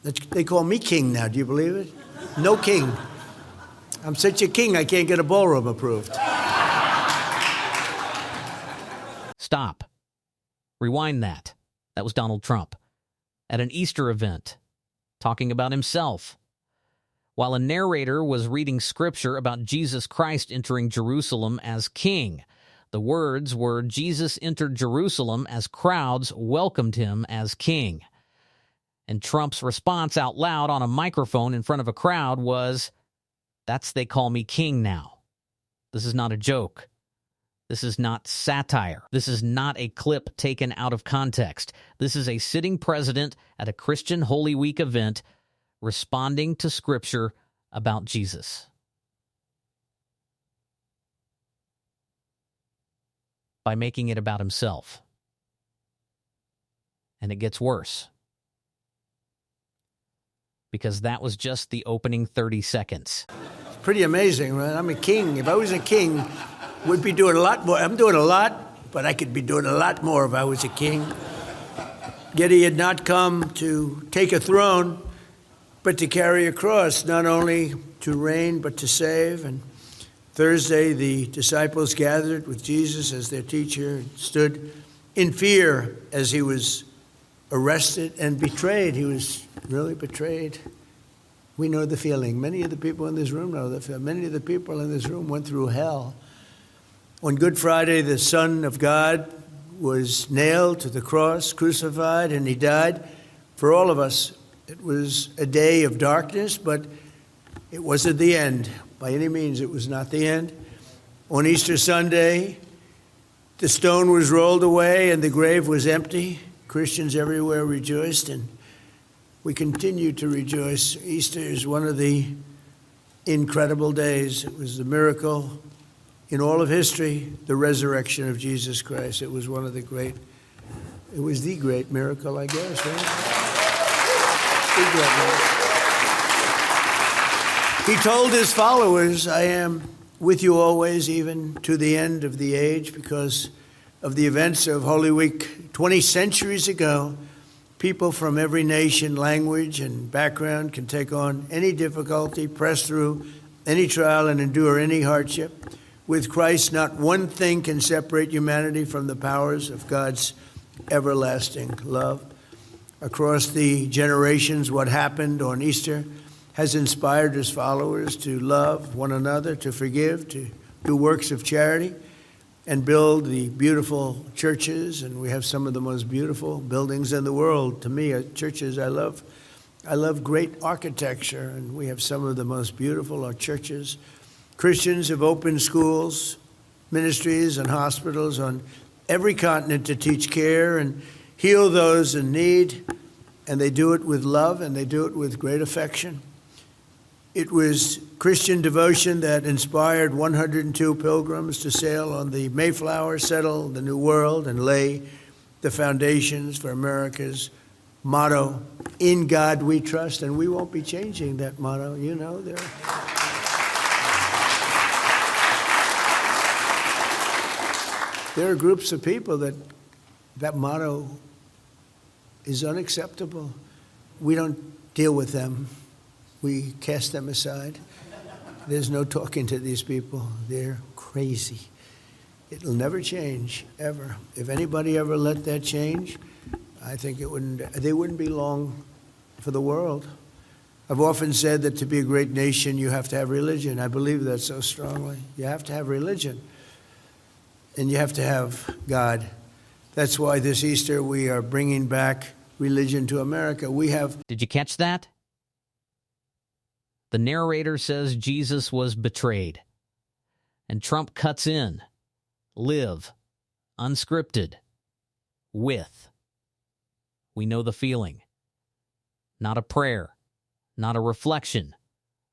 They call me king now. Do you believe it? No king. I'm such a king, I can't get a ballroom approved. Stop. Rewind that. That was Donald Trump at an Easter event, talking about himself, while a narrator was reading scripture about Jesus Christ entering Jerusalem as king. The words were, Jesus entered Jerusalem as crowds welcomed him as king. And Trump's response out loud on a microphone in front of a crowd was, "That's they call me king now." This is not a joke. This is not satire. This is not a clip taken out of context. This is a sitting president at a Christian Holy Week event responding to Scripture about Jesus. By making it about himself. And it gets worse. Because that was just the opening 30 seconds. It's pretty amazing, right? I'm a king. If I was a king, we'd be doing a lot more. I'm doing a lot, but I could be doing a lot more if I was a king. Yet he had not come to take a throne, but to carry a cross, not only to reign, but to save. And Thursday, the disciples gathered with Jesus as their teacher and stood in fear as he was arrested and betrayed. He was really betrayed. We know the feeling. Many of the people in this room know the feeling. Many of the people in this room went through hell. On Good Friday, the Son of God was nailed to the cross, crucified, and he died for all of us. It was a day of darkness, but it wasn't the end. By any means, it was not the end. On Easter Sunday, the stone was rolled away and the grave was empty. Christians everywhere rejoiced, and we continue to rejoice. Easter is one of the incredible days. It was the miracle in all of history, the resurrection of Jesus Christ. It was the great miracle, I guess, right? The great miracle. He told his followers, "I am with you always, even to the end of the age," because of the events of Holy Week 20 centuries ago. People from every nation, language, and background can take on any difficulty, press through any trial, and endure any hardship. With Christ, not one thing can separate humanity from the powers of God's everlasting love. Across the generations, what happened on Easter has inspired his followers to love one another, to forgive, to do works of charity, and build the beautiful churches. And we have some of the most beautiful buildings in the world. To me, churches, I love great architecture, and we have some of the most beautiful churches. Christians have opened schools, ministries, and hospitals on every continent to teach care and heal those in need, and they do it with love, and they do it with great affection. It was Christian devotion that inspired 102 pilgrims to sail on the Mayflower, settle the New World, and lay the foundations for America's motto, "In God We Trust," and we won't be changing that motto. You know, there are groups of people that motto is unacceptable. We don't deal with them. We cast them aside. There's no talking to these people. They're crazy. It'll never change, ever. If anybody ever let that change, I think they wouldn't be long for the world. I've often said that to be a great nation, you have to have religion. I believe that so strongly. You have to have religion. And you have to have God. That's why this Easter we are bringing back religion to America. Did you catch that? The narrator says Jesus was betrayed. And Trump cuts in. Live. Unscripted. With. We know the feeling. Not a prayer. Not a reflection.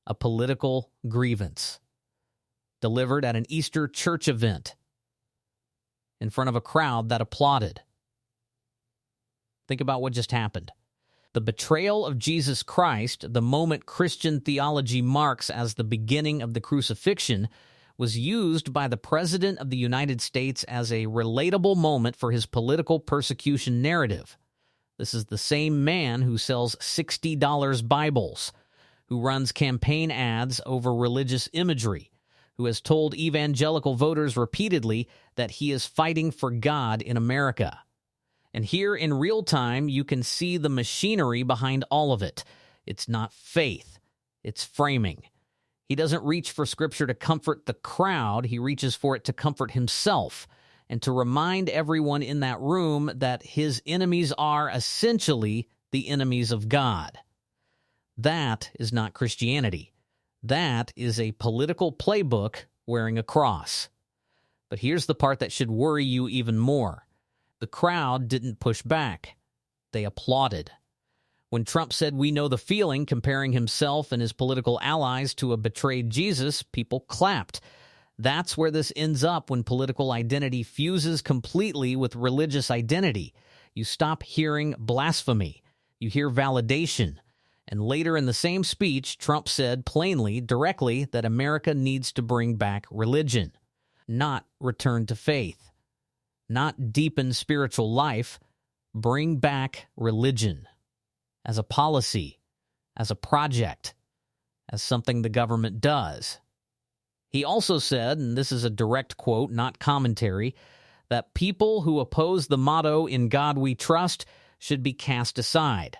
A political grievance. Delivered at an Easter church event. In front of a crowd that applauded. Think about what just happened. The betrayal of Jesus Christ, the moment Christian theology marks as the beginning of the crucifixion, was used by the President of the United States as a relatable moment for his political persecution narrative. This is the same man who sells $60 Bibles, who runs campaign ads over religious imagery, who has told evangelical voters repeatedly that he is fighting for God in America. And here in real time, you can see the machinery behind all of it. It's not faith, it's framing. He doesn't reach for Scripture to comfort the crowd. He reaches for it to comfort himself and to remind everyone in that room that his enemies are essentially the enemies of God. That is not Christianity. That is a political playbook wearing a cross. But here's the part that should worry you even more. The crowd didn't push back. They applauded. When Trump said, "We know the feeling," comparing himself and his political allies to a betrayed Jesus, people clapped. That's where this ends up when political identity fuses completely with religious identity. You stop hearing blasphemy. You hear validation. And later in the same speech, Trump said plainly, directly, that America needs to bring back religion, not return to faith, not deepen spiritual life, bring back religion. As a policy, as a project, as something the government does. He also said, and this is a direct quote, not commentary, that people who oppose the motto "In God We Trust" should be cast aside.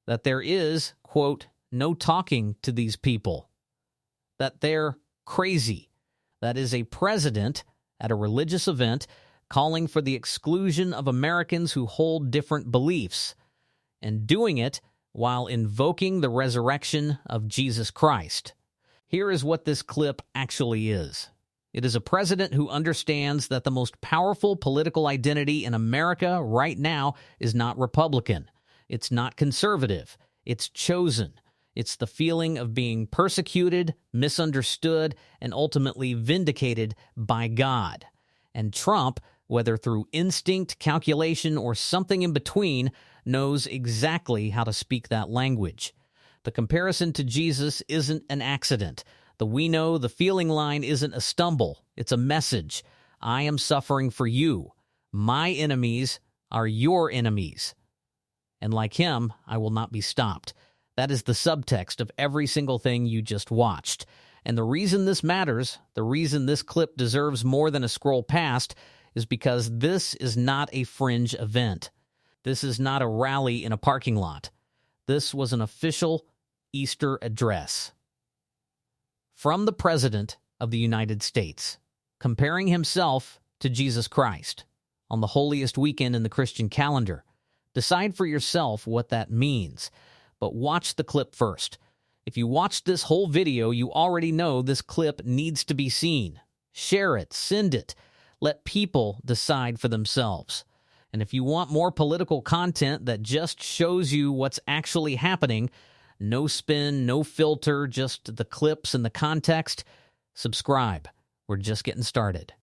That there is, quote, no talking to these people. That they're crazy. That is a president at a religious event calling for the exclusion of Americans who hold different beliefs, and doing it while invoking the resurrection of Jesus Christ. Here is what this clip actually is. It is a president who understands that the most powerful political identity in America right now is not Republican. It's not conservative. It's chosen. It's the feeling of being persecuted, misunderstood, and ultimately vindicated by God. And Trump, whether through instinct, calculation, or something in between, knows exactly how to speak that language. The comparison to Jesus isn't an accident. The "we know the feeling" line isn't a stumble. It's a message. I am suffering for you. My enemies are your enemies. And like him, I will not be stopped. That is the subtext of every single thing you just watched. And the reason this matters, the reason this clip deserves more than a scroll past, is because this is not a fringe event. This is not a rally in a parking lot. This was an official Easter address from the President of the United States, comparing himself to Jesus Christ on the holiest weekend in the Christian calendar. Decide for yourself what that means, but watch the clip first. If you watched this whole video, you already know this clip needs to be seen. Share it, send it. Let people decide for themselves. And if you want more political content that just shows you what's actually happening, no spin, no filter, just the clips and the context, subscribe. We're just getting started.